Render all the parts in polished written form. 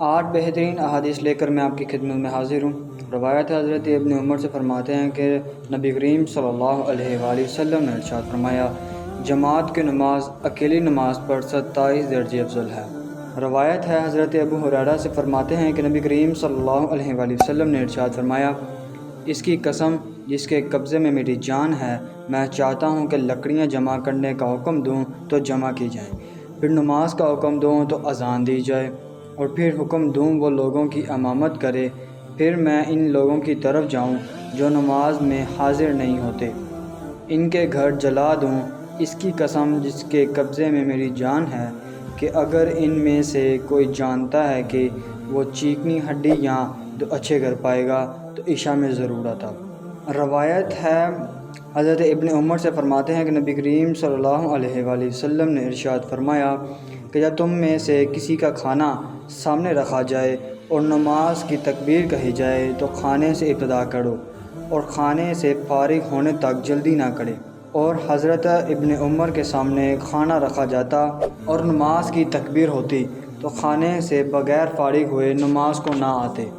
8 بہترین احادیث لے کر میں آپ کی خدمت میں حاضر ہوں۔ روایت حضرت ابن عمر سے فرماتے ہیں کہ نبی کریم صلی اللہ علیہ وآلہ وسلم نے ارشاد فرمایا، جماعت کی نماز اکیلی نماز پر 27 درجے افضل ہے۔ روایت ہے حضرت ابو ہریرہ سے فرماتے ہیں کہ نبی کریم صلی اللہ علیہ وآلہ وسلم نے ارشاد فرمایا، اس کی قسم جس کے قبضے میں میری جان ہے، میں چاہتا ہوں کہ لکڑیاں جمع کرنے کا حکم دوں تو جمع کی جائیں، پھر نماز کا حکم دوں تو اذان دی جائے، اور پھر حکم دوں وہ لوگوں کی امامت کرے، پھر میں ان لوگوں کی طرف جاؤں جو نماز میں حاضر نہیں ہوتے، ان کے گھر جلا دوں۔ اس کی قسم جس کے قبضے میں میری جان ہے کہ اگر ان میں سے کوئی جانتا ہے کہ وہ چیکنی ہڈی یہاں تو اچھے کر پائے گا تو عشاء میں ضرور آتا۔ روایت ہے حضرت ابن عمر سے فرماتے ہیں کہ نبی کریم صلی اللہ علیہ وآلہ وسلم نے ارشاد فرمایا کہ جب تم میں سے کسی کا کھانا سامنے رکھا جائے اور نماز کی تکبیر کہی جائے تو کھانے سے ابتدا کرو اور کھانے سے فارغ ہونے تک جلدی نہ کرے۔ اور حضرت ابن عمر کے سامنے کھانا رکھا جاتا اور نماز کی تکبیر ہوتی تو کھانے سے بغیر فارغ ہوئے نماز کو نہ آتے،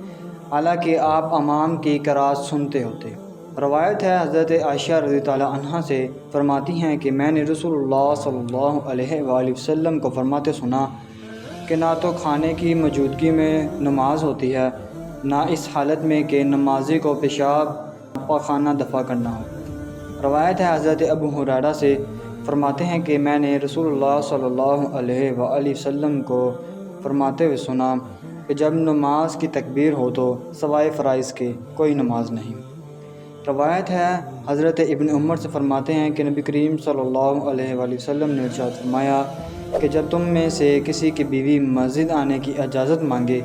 حالانکہ آپ امام کی قرات سنتے ہوتے۔ روایت ہے حضرت عائشہ رضی اللہ عنہا سے فرماتی ہیں کہ میں نے رسول اللہ صلی اللہ علیہ وآلہ وسلم کو فرماتے سنا کہ نہ تو کھانے کی موجودگی میں نماز ہوتی ہے، نہ اس حالت میں کہ نمازی کو پیشاب پاخانہ دفع کرنا ہو۔ روایت ہے حضرت ابو ہریرہ سے فرماتے ہیں کہ میں نے رسول اللہ صلی اللہ علیہ وآلہ وسلم کو فرماتے ہوئے سنا کہ جب نماز کی تکبیر ہو تو سوائے فرائض کے کوئی نماز نہیں۔ روایت ہے حضرت ابن عمر سے فرماتے ہیں کہ نبی کریم صلی اللہ علیہ وآلہ وسلم نے ارشاد فرمایا کہ جب تم میں سے کسی کی بیوی مسجد آنے کی اجازت مانگے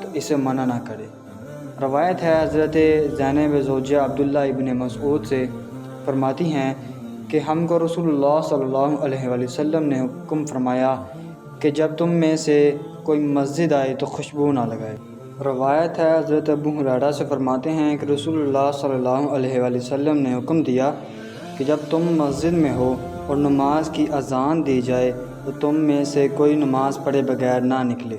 تو اسے منع نہ کرے۔ روایت ہے حضرت زینب زوجہ عبداللہ ابن مسعود سے فرماتی ہیں کہ ہم کو رسول اللہ صلی اللہ علیہ وآلہ وسلم نے حکم فرمایا کہ جب تم میں سے کوئی مسجد آئے تو خوشبو نہ لگائے۔ روایت ہے حضرت ابو ہریرہ سے فرماتے ہیں کہ رسول اللہ صلی اللہ علیہ وآلہ وسلم نے حکم دیا کہ جب تم مسجد میں ہو اور نماز کی اذان دی جائے تو تم میں سے کوئی نماز پڑھے بغیر نہ نکلے۔